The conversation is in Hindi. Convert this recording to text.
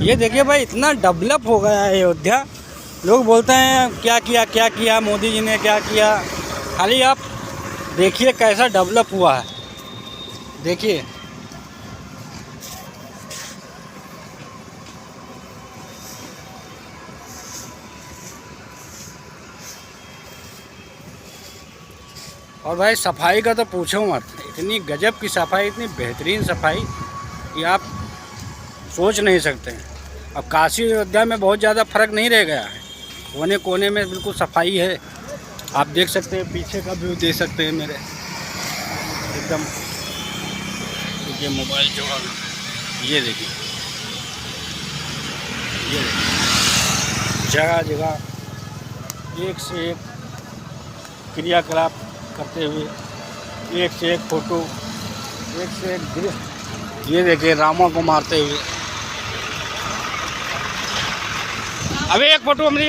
ये देखिए भाई, इतना डेवलप हो गया है अयोध्या। लोग बोलते हैं क्या किया मोदी जी ने, क्या किया। खाली आप देखिए कैसा डेवलप हुआ है, देखिए। और भाई सफाई का तो पूछो मत, इतनी गजब की सफाई, इतनी बेहतरीन सफाई कि आप सोच नहीं सकते हैं। अब काशी अयोध्या में बहुत ज़्यादा फर्क नहीं रह गया है, कोने कोने में बिल्कुल सफाई है। आप देख सकते हैं, पीछे का व्यू देख सकते हैं मेरे एकदम। ये मोबाइल जो है, ये देखिए, ये जगह जगह एक से एक क्रियाकलाप करते हुए, एक से एक फोटो, एक से एक दृश्य। ये देखिए रामों को मारते हुए। अबे एक फोटो हमारी